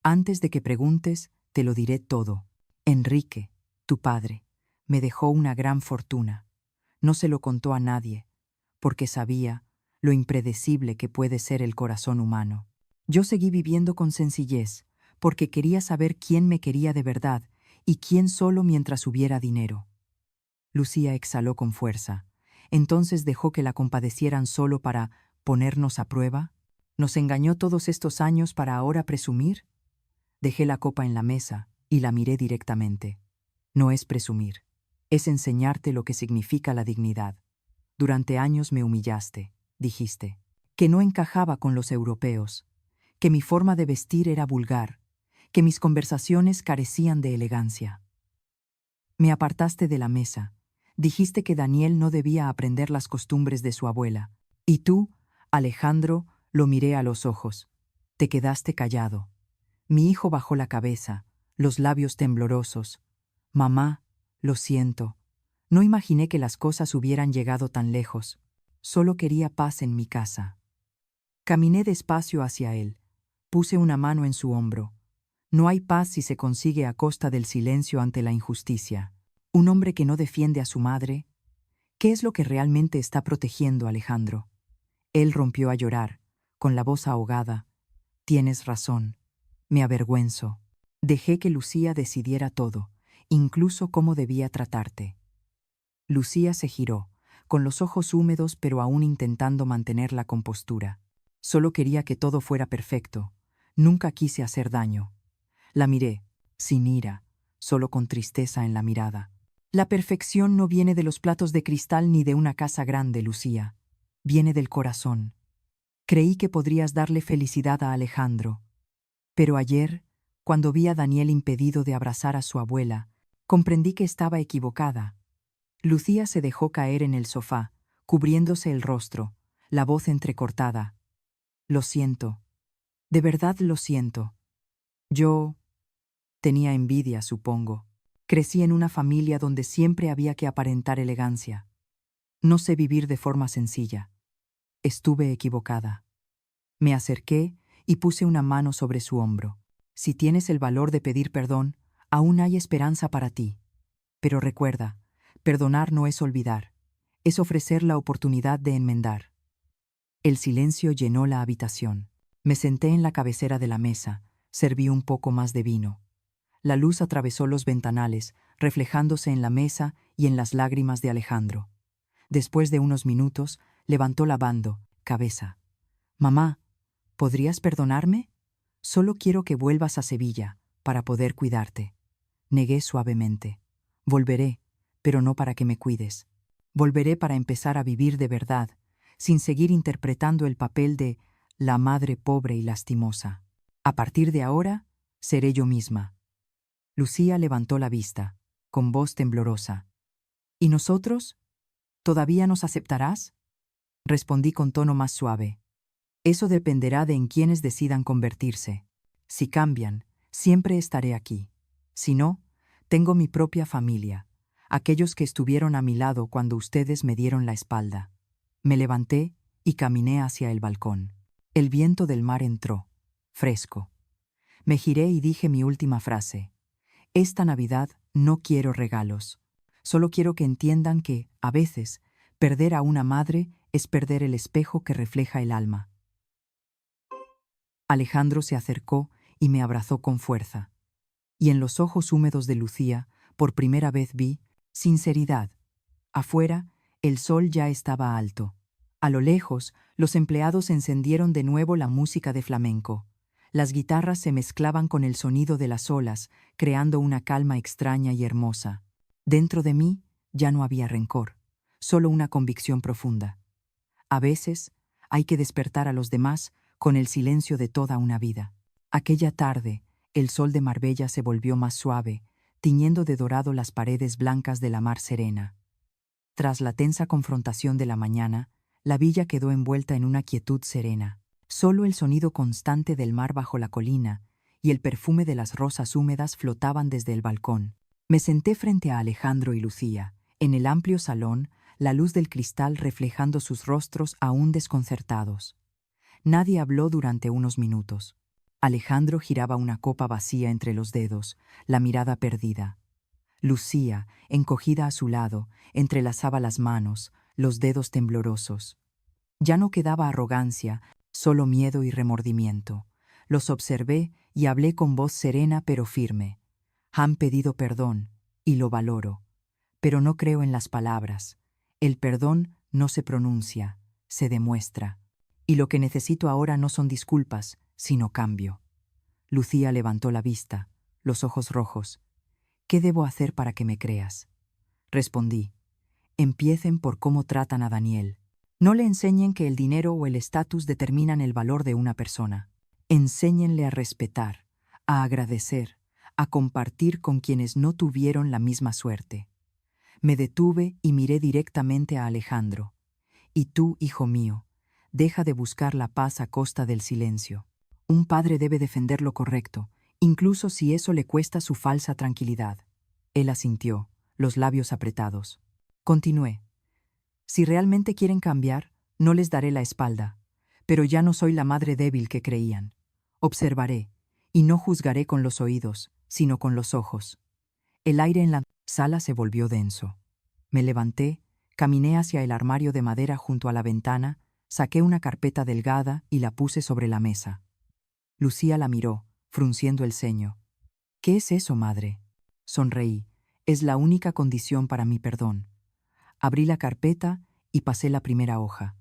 Antes de que preguntes, te lo diré todo. Enrique, tu padre, me dejó una gran fortuna. No se lo contó a nadie, porque sabía lo impredecible que puede ser el corazón humano. Yo seguí viviendo con sencillez, porque quería saber quién me quería de verdad y quién solo mientras hubiera dinero. Lucía exhaló con fuerza. Entonces dejó que la compadecieran solo para ponernos a prueba. ¿Nos engañó todos estos años para ahora presumir? Dejé la copa en la mesa y la miré directamente. No es presumir, es enseñarte lo que significa la dignidad. Durante años me humillaste, dijiste, que no encajaba con los europeos, que mi forma de vestir era vulgar, que mis conversaciones carecían de elegancia. Me apartaste de la mesa, dijiste que Daniel no debía aprender las costumbres de su abuela, y tú, Alejandro, lo miré a los ojos. Te quedaste callado. Mi hijo bajó la cabeza, los labios temblorosos. Mamá, lo siento. No imaginé que las cosas hubieran llegado tan lejos. Solo quería paz en mi casa. Caminé despacio hacia él. Puse una mano en su hombro. No hay paz si se consigue a costa del silencio ante la injusticia. Un hombre que no defiende a su madre. ¿Qué es lo que realmente está protegiendo a Alejandro? Él rompió a llorar, con la voz ahogada. Tienes razón. Me avergüenzo. Dejé que Lucía decidiera todo, incluso cómo debía tratarte. Lucía se giró, con los ojos húmedos pero aún intentando mantener la compostura. Solo quería que todo fuera perfecto. Nunca quise hacer daño. La miré, sin ira, solo con tristeza en la mirada. La perfección no viene de los platos de cristal ni de una casa grande, Lucía. Viene del corazón. Creí que podrías darle felicidad a Alejandro. Pero ayer, cuando vi a Daniel impedido de abrazar a su abuela, comprendí que estaba equivocada. Lucía se dejó caer en el sofá, cubriéndose el rostro, la voz entrecortada. Lo siento. De verdad lo siento. Yo tenía envidia, supongo. Crecí en una familia donde siempre había que aparentar elegancia. No sé vivir de forma sencilla. Estuve equivocada. Me acerqué y puse una mano sobre su hombro. Si tienes el valor de pedir perdón, aún hay esperanza para ti. Pero recuerda, perdonar no es olvidar, es ofrecer la oportunidad de enmendar. El silencio llenó la habitación. Me senté en la cabecera de la mesa, serví un poco más de vino. La luz atravesó los ventanales, reflejándose en la mesa y en las lágrimas de Alejandro. Después de unos minutos, levantó la cabeza. Mamá, ¿podrías perdonarme? Solo quiero que vuelvas a Sevilla, para poder cuidarte. Negué suavemente. Volveré, pero no para que me cuides. Volveré para empezar a vivir de verdad, sin seguir interpretando el papel de la madre pobre y lastimosa. A partir de ahora, seré yo misma. Lucía levantó la vista, con voz temblorosa. ¿Y nosotros? ¿Todavía nos aceptarás? Respondí con tono más suave. Eso dependerá de en quienes decidan convertirse. Si cambian, siempre estaré aquí. Si no, tengo mi propia familia, aquellos que estuvieron a mi lado cuando ustedes me dieron la espalda. Me levanté y caminé hacia el balcón. El viento del mar entró, fresco. Me giré y dije mi última frase. Esta Navidad no quiero regalos. Solo quiero que entiendan que, a veces, perder a una madre es perder el espejo que refleja el alma. Alejandro se acercó y me abrazó con fuerza. Y en los ojos húmedos de Lucía, por primera vez vi sinceridad. Afuera, el sol ya estaba alto. A lo lejos, los empleados encendieron de nuevo la música de flamenco. Las guitarras se mezclaban con el sonido de las olas, creando una calma extraña y hermosa. Dentro de mí ya no había rencor, solo una convicción profunda. A veces, hay que despertar a los demás con el silencio de toda una vida. Aquella tarde, el sol de Marbella se volvió más suave, tiñendo de dorado las paredes blancas de la mar serena. Tras la tensa confrontación de la mañana, la villa quedó envuelta en una quietud serena. Solo el sonido constante del mar bajo la colina y el perfume de las rosas húmedas flotaban desde el balcón. Me senté frente a Alejandro y Lucía, en el amplio salón, la luz del cristal reflejando sus rostros aún desconcertados. Nadie habló durante unos minutos. Alejandro giraba una copa vacía entre los dedos, la mirada perdida. Lucía, encogida a su lado, entrelazaba las manos, los dedos temblorosos. Ya no quedaba arrogancia, solo miedo y remordimiento. Los observé y hablé con voz serena pero firme. Han pedido perdón, y lo valoro. Pero no creo en las palabras. El perdón no se pronuncia, se demuestra. Y lo que necesito ahora no son disculpas, sino cambio. Lucía levantó la vista, los ojos rojos. ¿Qué debo hacer para que me creas? Respondí. Empiecen por cómo tratan a Daniel. No le enseñen que el dinero o el estatus determinan el valor de una persona. Enséñenle a respetar, a agradecer, a compartir con quienes no tuvieron la misma suerte. Me detuve y miré directamente a Alejandro. Y tú, hijo mío, deja de buscar la paz a costa del silencio. Un padre debe defender lo correcto, incluso si eso le cuesta su falsa tranquilidad. Él asintió, los labios apretados. Continué. Si realmente quieren cambiar, no les daré la espalda, pero ya no soy la madre débil que creían. Observaré, y no juzgaré con los oídos, sino con los ojos. El aire en la sala se volvió denso. Me levanté, caminé hacia el armario de madera junto a la ventana, saqué una carpeta delgada y la puse sobre la mesa. Lucía la miró, frunciendo el ceño. ¿Qué es eso, madre? Sonreí. Es la única condición para mi perdón. Abrí la carpeta y pasé la primera hoja.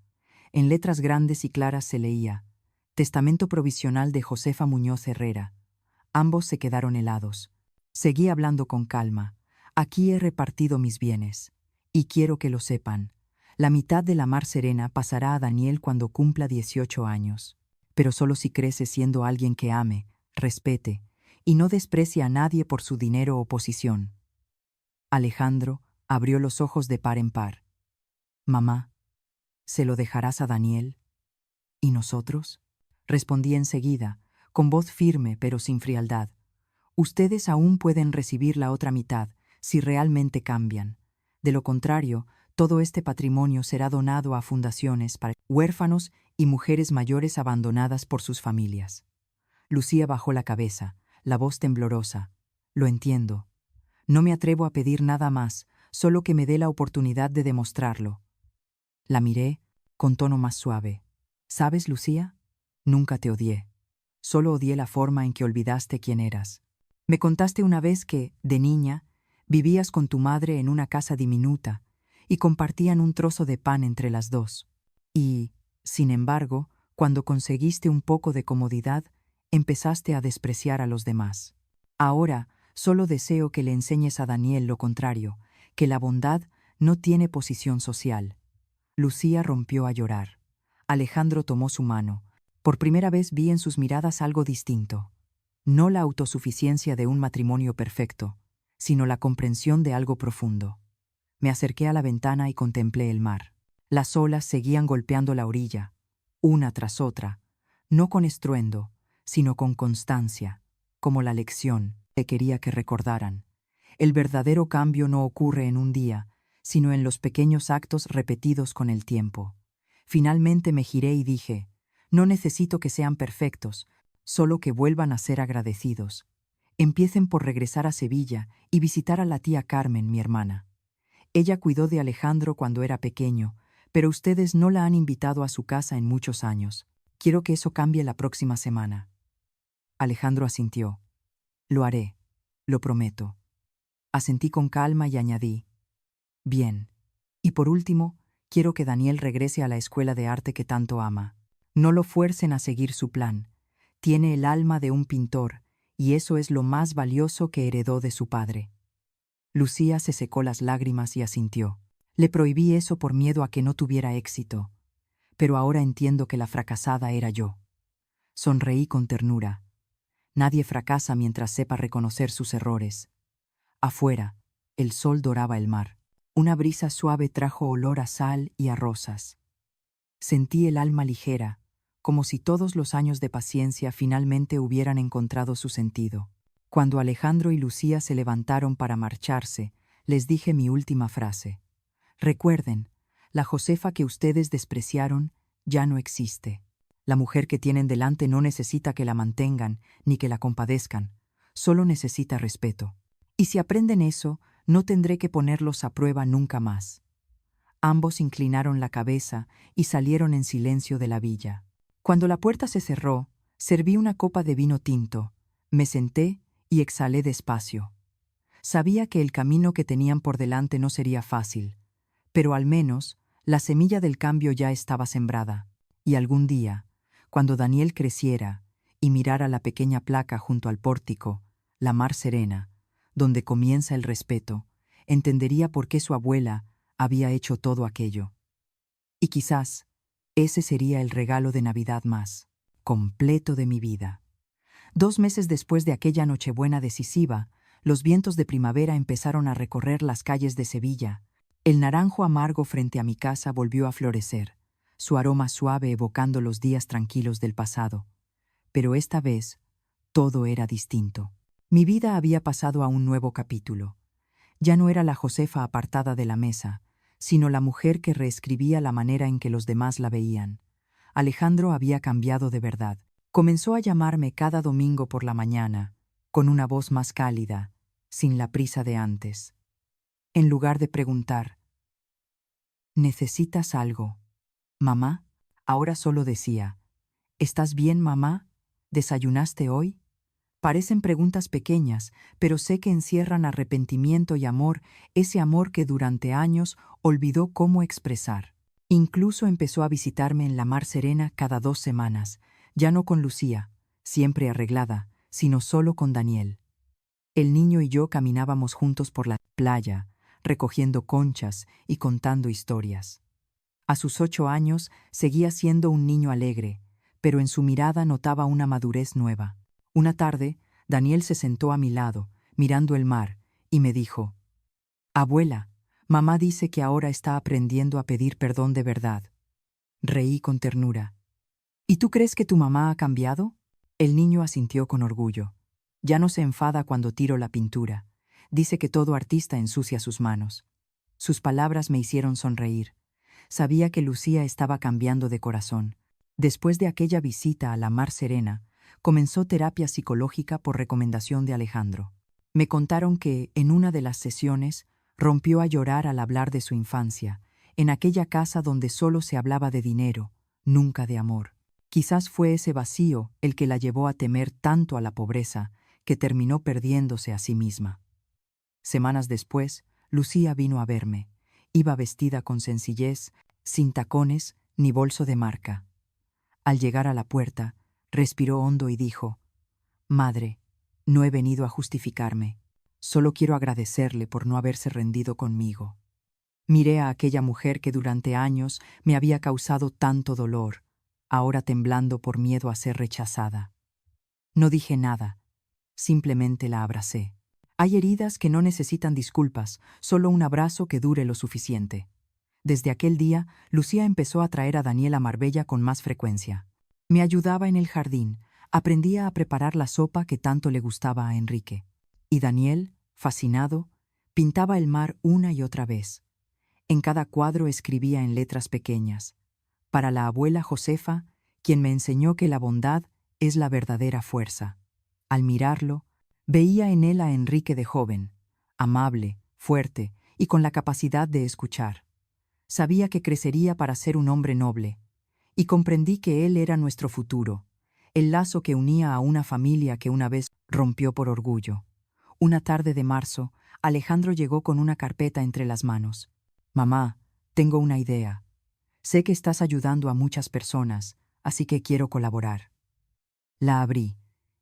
En letras grandes y claras se leía: Testamento provisional de Josefa Muñoz Herrera. Ambos se quedaron helados. Seguí hablando con calma. Aquí he repartido mis bienes. Y quiero que lo sepan. La mitad de la mar serena pasará a Daniel cuando cumpla 18 años. Pero solo si crece siendo alguien que ame, respete, y no desprecie a nadie por su dinero o posición. Alejandro abrió los ojos de par en par. Mamá, ¿se lo dejarás a Daniel? ¿Y nosotros? Respondí enseguida, con voz firme pero sin frialdad. Ustedes aún pueden recibir la otra mitad, si realmente cambian. De lo contrario, todo este patrimonio será donado a fundaciones para huérfanos y mujeres mayores abandonadas por sus familias. Lucía bajó la cabeza, la voz temblorosa. Lo entiendo. No me atrevo a pedir nada más, solo que me dé la oportunidad de demostrarlo. La miré, con tono más suave. ¿Sabes, Lucía? Nunca te odié. Solo odié la forma en que olvidaste quién eras. Me contaste una vez que, de niña, vivías con tu madre en una casa diminuta y compartían un trozo de pan entre las dos. Y, sin embargo, cuando conseguiste un poco de comodidad, empezaste a despreciar a los demás. Ahora, solo deseo que le enseñes a Daniel lo contrario, que la bondad no tiene posición social. Lucía rompió a llorar. Alejandro tomó su mano. Por primera vez vi en sus miradas algo distinto. No la autosuficiencia de un matrimonio perfecto, sino la comprensión de algo profundo. Me acerqué a la ventana y contemplé el mar. Las olas seguían golpeando la orilla, una tras otra, no con estruendo, sino con constancia, como la lección que quería que recordaran. El verdadero cambio no ocurre en un día, sino en los pequeños actos repetidos con el tiempo. Finalmente me giré y dije: no necesito que sean perfectos, solo que vuelvan a ser agradecidos. Empiecen por regresar a Sevilla y visitar a la tía Carmen, mi hermana. Ella cuidó de Alejandro cuando era pequeño, pero ustedes no la han invitado a su casa en muchos años. Quiero que eso cambie la próxima semana. Alejandro asintió. Lo haré, lo prometo. Asentí con calma y añadí: bien. Y por último, quiero que Daniel regrese a la escuela de arte que tanto ama. No lo fuercen a seguir su plan. Tiene el alma de un pintor, y eso es lo más valioso que heredó de su padre. Lucía se secó las lágrimas y asintió. Le prohibí eso por miedo a que no tuviera éxito, pero ahora entiendo que la fracasada era yo. Sonreí con ternura. Nadie fracasa mientras sepa reconocer sus errores. Afuera, el sol doraba el mar. Una brisa suave trajo olor a sal y a rosas. Sentí el alma ligera, como si todos los años de paciencia finalmente hubieran encontrado su sentido. Cuando Alejandro y Lucía se levantaron para marcharse, les dije mi última frase. Recuerden, la Josefa que ustedes despreciaron ya no existe. La mujer que tienen delante no necesita que la mantengan ni que la compadezcan, solo necesita respeto. Y si aprenden eso, no tendré que ponerlos a prueba nunca más. Ambos inclinaron la cabeza y salieron en silencio de la villa. Cuando la puerta se cerró, serví una copa de vino tinto, me senté y exhalé despacio. Sabía que el camino que tenían por delante no sería fácil, pero al menos la semilla del cambio ya estaba sembrada, y algún día, cuando Daniel creciera y mirara la pequeña placa junto al pórtico, la mar serena, donde comienza el respeto, entendería por qué su abuela había hecho todo aquello. Y quizás ese sería el regalo de Navidad más completo de mi vida. 2 meses después de aquella Nochebuena decisiva, los vientos de primavera empezaron a recorrer las calles de Sevilla. El naranjo amargo frente a mi casa volvió a florecer, su aroma suave evocando los días tranquilos del pasado. Pero esta vez, todo era distinto. Mi vida había pasado a un nuevo capítulo. Ya no era la Josefa apartada de la mesa, sino la mujer que reescribía la manera en que los demás la veían. Alejandro había cambiado de verdad. Comenzó a llamarme cada domingo por la mañana, con una voz más cálida, sin la prisa de antes. En lugar de preguntar, ¿necesitas algo, mamá? Ahora solo decía, ¿estás bien, mamá? ¿Desayunaste hoy? Parecen preguntas pequeñas, pero sé que encierran arrepentimiento y amor, ese amor que durante años olvidó cómo expresar. Incluso empezó a visitarme en la mar serena cada 2 semanas, ya no con Lucía, siempre arreglada, sino solo con Daniel. El niño y yo caminábamos juntos por la playa, recogiendo conchas y contando historias. A sus 8 años seguía siendo un niño alegre, pero en su mirada notaba una madurez nueva. Una tarde, Daniel se sentó a mi lado, mirando el mar, y me dijo, «Abuela, mamá dice que ahora está aprendiendo a pedir perdón de verdad». Reí con ternura. «¿Y tú crees que tu mamá ha cambiado?» El niño asintió con orgullo. Ya no se enfada cuando tiro la pintura. Dice que todo artista ensucia sus manos. Sus palabras me hicieron sonreír. Sabía que Lucía estaba cambiando de corazón. Después de aquella visita a la mar serena, comenzó terapia psicológica por recomendación de Alejandro. Me contaron que, en una de las sesiones, rompió a llorar al hablar de su infancia, en aquella casa donde solo se hablaba de dinero, nunca de amor. Quizás fue ese vacío el que la llevó a temer tanto a la pobreza, que terminó perdiéndose a sí misma. Semanas después, Lucía vino a verme. Iba vestida con sencillez, sin tacones ni bolso de marca. Al llegar a la puerta, respiró hondo y dijo, «Madre, no he venido a justificarme. Solo quiero agradecerle por no haberse rendido conmigo». Miré a aquella mujer que durante años me había causado tanto dolor, ahora temblando por miedo a ser rechazada. No dije nada, simplemente la abracé. Hay heridas que no necesitan disculpas, solo un abrazo que dure lo suficiente. Desde aquel día, Lucía empezó a traer a Daniel a Marbella con más frecuencia. Me ayudaba en el jardín, aprendía a preparar la sopa que tanto le gustaba a Enrique. Y Daniel, fascinado, pintaba el mar una y otra vez. En cada cuadro escribía en letras pequeñas, para la abuela Josefa, quien me enseñó que la bondad es la verdadera fuerza. Al mirarlo, veía en él a Enrique de joven, amable, fuerte y con la capacidad de escuchar. Sabía que crecería para ser un hombre noble, y comprendí que él era nuestro futuro, el lazo que unía a una familia que una vez rompió por orgullo. Una tarde de marzo, Alejandro llegó con una carpeta entre las manos. «Mamá, tengo una idea. Sé que estás ayudando a muchas personas, así que quiero colaborar». La abrí.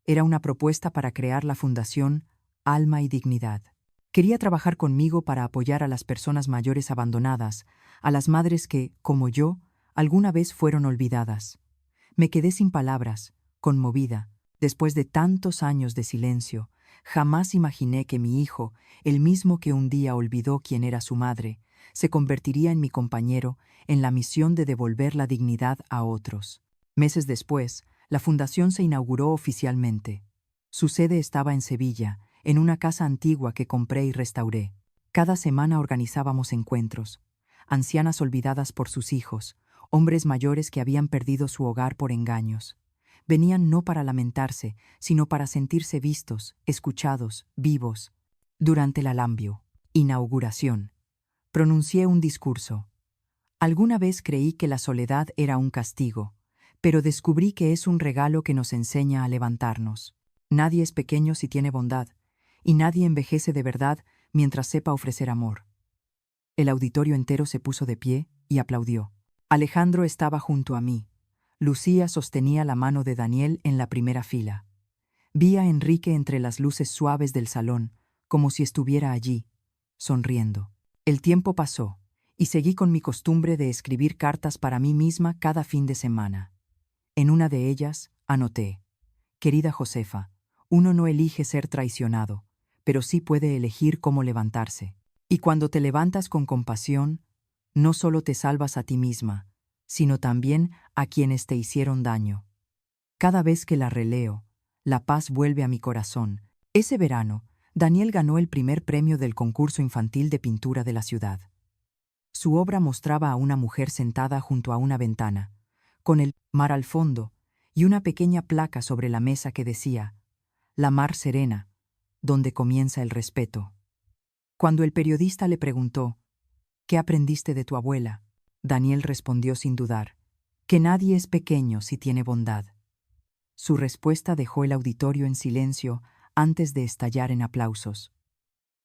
Era una propuesta para crear la Fundación Alma y Dignidad. Quería trabajar conmigo para apoyar a las personas mayores abandonadas, a las madres que, como yo, alguna vez fueron olvidadas. Me quedé sin palabras, conmovida. Después de tantos años de silencio, Jamás imaginé que mi hijo, el mismo que un día olvidó quién era su madre, se convertiría en mi compañero en la misión de devolver la dignidad a otros. Meses después, la fundación se inauguró oficialmente. Su sede estaba en Sevilla, en una casa antigua que compré y restauré. Cada semana organizábamos encuentros. Ancianas olvidadas por sus hijos, hombres mayores que habían perdido su hogar por engaños. Venían no para lamentarse, sino para sentirse vistos, escuchados, vivos. Durante la inauguración, pronuncié un discurso. Alguna vez creí que la soledad era un castigo, pero descubrí que es un regalo que nos enseña a levantarnos. Nadie es pequeño si tiene bondad, y nadie envejece de verdad mientras sepa ofrecer amor. El auditorio entero se puso de pie y aplaudió. Alejandro estaba junto a mí. Lucía sostenía la mano de Daniel en la primera fila. Vi a Enrique entre las luces suaves del salón, como si estuviera allí, sonriendo. El tiempo pasó, y seguí con mi costumbre de escribir cartas para mí misma cada fin de semana. En una de ellas, anoté: Querida Josefa, uno no elige ser traicionado, pero sí puede elegir cómo levantarse. Y cuando te levantas con compasión, no solo te salvas a ti misma, sino también a quienes te hicieron daño. Cada vez que la releo, la paz vuelve a mi corazón. Ese verano, Daniel ganó el primer premio del concurso infantil de pintura de la ciudad. Su obra mostraba a una mujer sentada junto a una ventana, con el mar al fondo y una pequeña placa sobre la mesa que decía: La mar serena, donde comienza el respeto. Cuando el periodista le preguntó: ¿Qué aprendiste de tu abuela?, Daniel respondió sin dudar: que nadie es pequeño si tiene bondad. Su respuesta dejó el auditorio en silencio antes de estallar en aplausos.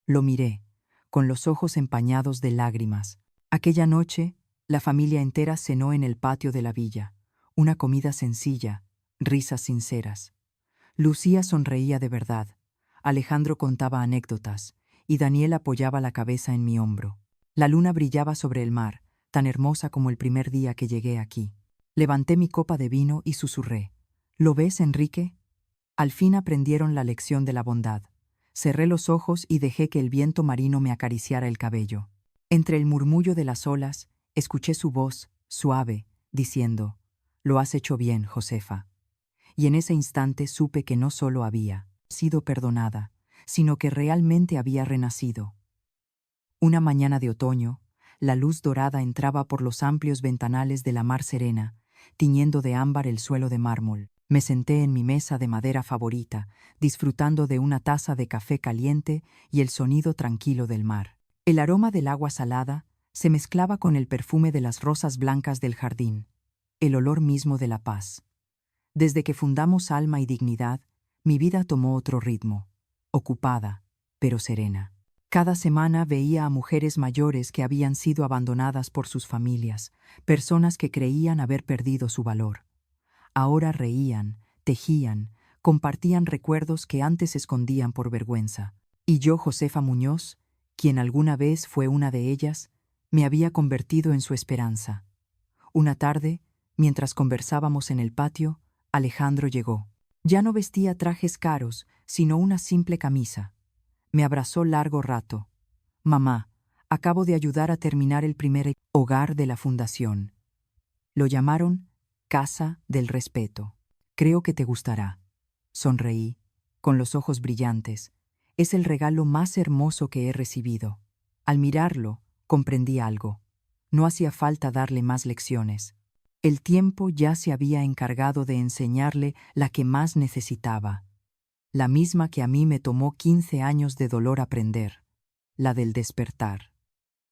Lo miré, con los ojos empañados de lágrimas. Aquella noche, la familia entera cenó en el patio de la villa, una comida sencilla, risas sinceras. Lucía sonreía de verdad, Alejandro contaba anécdotas, y Daniel apoyaba la cabeza en mi hombro. La luna brillaba sobre el mar, tan hermosa como el primer día que llegué aquí. Levanté mi copa de vino y susurré: ¿Lo ves, Enrique? Al fin aprendieron la lección de la bondad. Cerré los ojos y dejé que el viento marino me acariciara el cabello. Entre el murmullo de las olas, escuché su voz, suave, diciendo: Lo has hecho bien, Josefa. Y en ese instante supe que no solo había sido perdonada, sino que realmente había renacido. Una mañana de otoño, la luz dorada entraba por los amplios ventanales de la mar serena, tiñendo de ámbar el suelo de mármol. Me senté en mi mesa de madera favorita, disfrutando de una taza de café caliente y el sonido tranquilo del mar. El aroma del agua salada se mezclaba con el perfume de las rosas blancas del jardín, el olor mismo de la paz. Desde que fundamos Alma y Dignidad, mi vida tomó otro ritmo, ocupada, pero serena. Cada semana veía a mujeres mayores que habían sido abandonadas por sus familias, personas que creían haber perdido su valor. Ahora reían, tejían, compartían recuerdos que antes escondían por vergüenza. Y yo, Josefa Muñoz, quien alguna vez fue una de ellas, me había convertido en su esperanza. Una tarde, mientras conversábamos en el patio, Alejandro llegó. Ya no vestía trajes caros, sino una simple camisa. Me abrazó largo rato. Mamá, acabo de ayudar a terminar el primer hogar de la fundación. Lo llamaron Casa del Respeto. Creo que te gustará. Sonreí, con los ojos brillantes. Es el regalo más hermoso que he recibido. Al mirarlo, comprendí algo. No hacía falta darle más lecciones. El tiempo ya se había encargado de enseñarle la que más necesitaba. La misma que a mí me tomó 15 años de dolor aprender, la del despertar.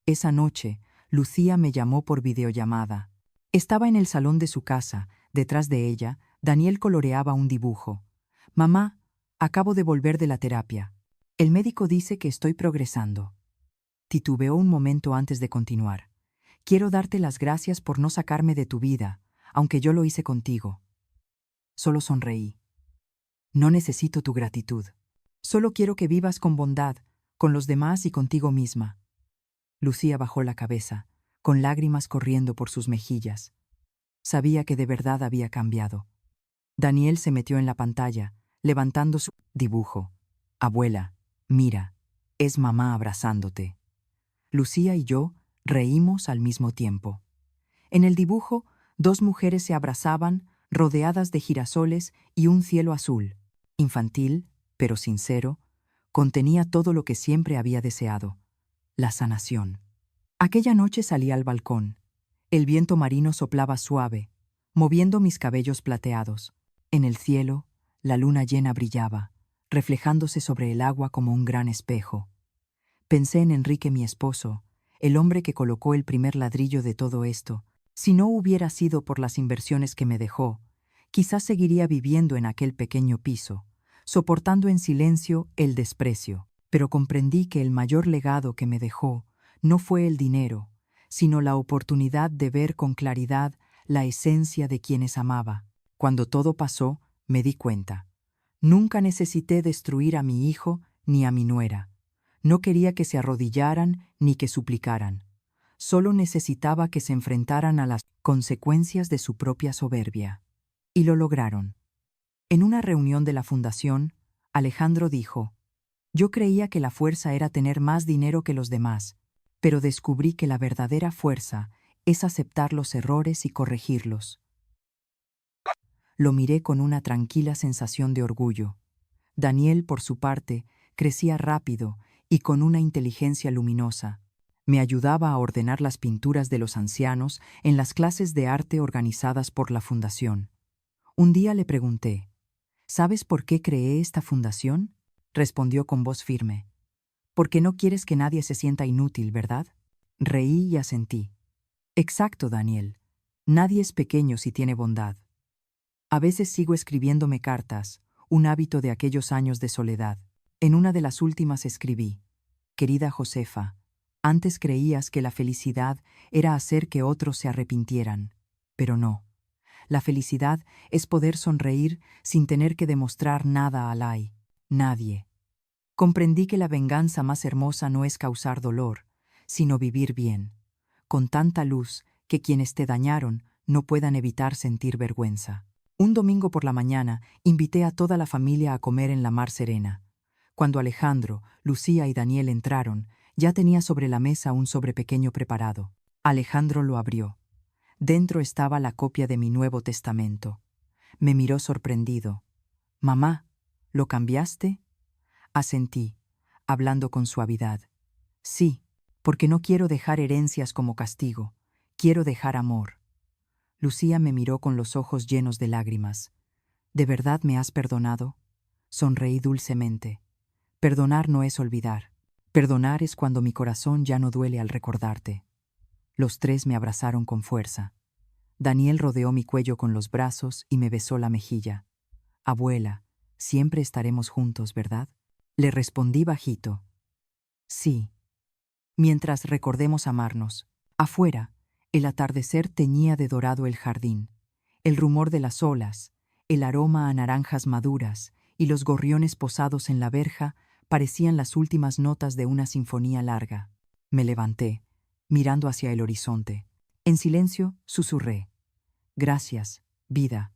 Esa noche, Lucía me llamó por videollamada. Estaba en el salón de su casa. Detrás de ella, Daniel coloreaba un dibujo. Mamá, acabo de volver de la terapia. El médico dice que estoy progresando. Titubeó un momento antes de continuar. Quiero darte las gracias por no sacarme de tu vida, aunque yo lo hice contigo. Solo sonreí. No necesito tu gratitud. Solo quiero que vivas con bondad, con los demás y contigo misma. Lucía bajó la cabeza, con lágrimas corriendo por sus mejillas. Sabía que de verdad había cambiado. Daniel se metió en la pantalla, levantando su dibujo. Abuela, mira, es mamá abrazándote. Lucía y yo reímos al mismo tiempo. En el dibujo, dos mujeres se abrazaban, rodeadas de girasoles y un cielo azul. Infantil, pero sincero, contenía todo lo que siempre había deseado: la sanación. Aquella noche salí al balcón. El viento marino soplaba suave, moviendo mis cabellos plateados. En el cielo, la luna llena brillaba, reflejándose sobre el agua como un gran espejo. Pensé en Enrique, mi esposo, el hombre que colocó el primer ladrillo de todo esto. Si no hubiera sido por las inversiones que me dejó, quizás seguiría viviendo en aquel pequeño piso, soportando en silencio el desprecio. Pero comprendí que el mayor legado que me dejó no fue el dinero, sino la oportunidad de ver con claridad la esencia de quienes amaba. Cuando todo pasó, me di cuenta. Nunca necesité destruir a mi hijo ni a mi nuera. No quería que se arrodillaran ni que suplicaran. Solo necesitaba que se enfrentaran a las consecuencias de su propia soberbia. Y lo lograron. En una reunión de la fundación, Alejandro dijo: «Yo creía que la fuerza era tener más dinero que los demás, pero descubrí que la verdadera fuerza es aceptar los errores y corregirlos». Lo miré con una tranquila sensación de orgullo. Daniel, por su parte, crecía rápido y con una inteligencia luminosa. Me ayudaba a ordenar las pinturas de los ancianos en las clases de arte organizadas por la fundación. Un día le pregunté: «¿Sabes por qué creé esta fundación?». Respondió con voz firme: «Porque no quieres que nadie se sienta inútil, ¿verdad?». Reí y asentí. «Exacto, Daniel. Nadie es pequeño si tiene bondad». A veces sigo escribiéndome cartas, un hábito de aquellos años de soledad. En una de las últimas escribí: «Querida Josefa, antes creías que la felicidad era hacer que otros se arrepintieran, pero no. La felicidad es poder sonreír sin tener que demostrar nada a nadie. Comprendí que la venganza más hermosa no es causar dolor, sino vivir bien, con tanta luz que quienes te dañaron no puedan evitar sentir vergüenza». Un domingo por la mañana invité a toda la familia a comer en la Mar Serena. Cuando Alejandro, Lucía y Daniel entraron, ya tenía sobre la mesa un sobre pequeño preparado. Alejandro lo abrió. Dentro estaba la copia de mi Nuevo Testamento. Me miró sorprendido. «Mamá, ¿lo cambiaste?». Asentí, hablando con suavidad. «Sí, porque no quiero dejar herencias como castigo. Quiero dejar amor». Lucía me miró con los ojos llenos de lágrimas. «¿De verdad me has perdonado?». Sonreí dulcemente. Perdonar no es olvidar. Perdonar es cuando mi corazón ya no duele al recordarte. Los tres me abrazaron con fuerza. Daniel rodeó mi cuello con los brazos y me besó la mejilla. «Abuela, siempre estaremos juntos, ¿verdad?». Le respondí bajito: «Sí, mientras recordemos amarnos». Afuera, el atardecer teñía de dorado el jardín. El rumor de las olas, el aroma a naranjas maduras y los gorriones posados en la verja parecían las últimas notas de una sinfonía larga. Me levanté, mirando hacia el horizonte. En silencio, susurré: «Gracias, vida».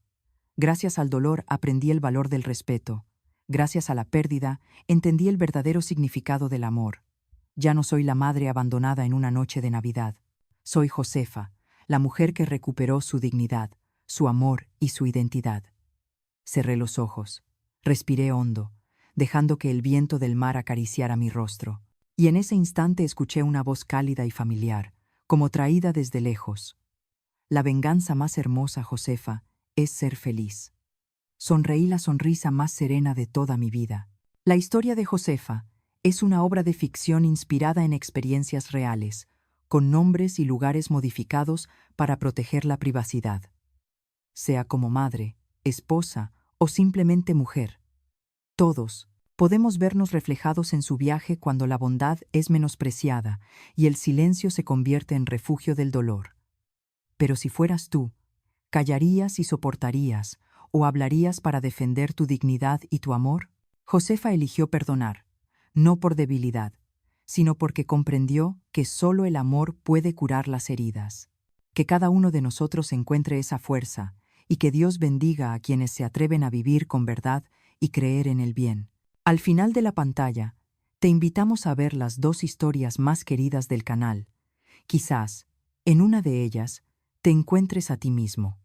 Gracias al dolor aprendí el valor del respeto. Gracias a la pérdida entendí el verdadero significado del amor. Ya no soy la madre abandonada en una noche de Navidad. Soy Josefa, la mujer que recuperó su dignidad, su amor y su identidad. Cerré los ojos, respiré hondo, dejando que el viento del mar acariciara mi rostro. Y en ese instante escuché una voz cálida y familiar, como traída desde lejos: «La venganza más hermosa, Josefa, es ser feliz». Sonreí la sonrisa más serena de toda mi vida. La historia de Josefa es una obra de ficción inspirada en experiencias reales, con nombres y lugares modificados para proteger la privacidad. Sea como madre, esposa o simplemente mujer, todos podemos vernos reflejados en su viaje cuando la bondad es menospreciada y el silencio se convierte en refugio del dolor. Pero si fueras tú, ¿callarías y soportarías o hablarías para defender tu dignidad y tu amor? Josefa eligió perdonar, no por debilidad, sino porque comprendió que solo el amor puede curar las heridas. Que cada uno de nosotros encuentre esa fuerza y que Dios bendiga a quienes se atreven a vivir con verdad y creer en el bien. Al final de la pantalla, te invitamos a ver las dos historias más queridas del canal. Quizás, en una de ellas, te encuentres a ti mismo.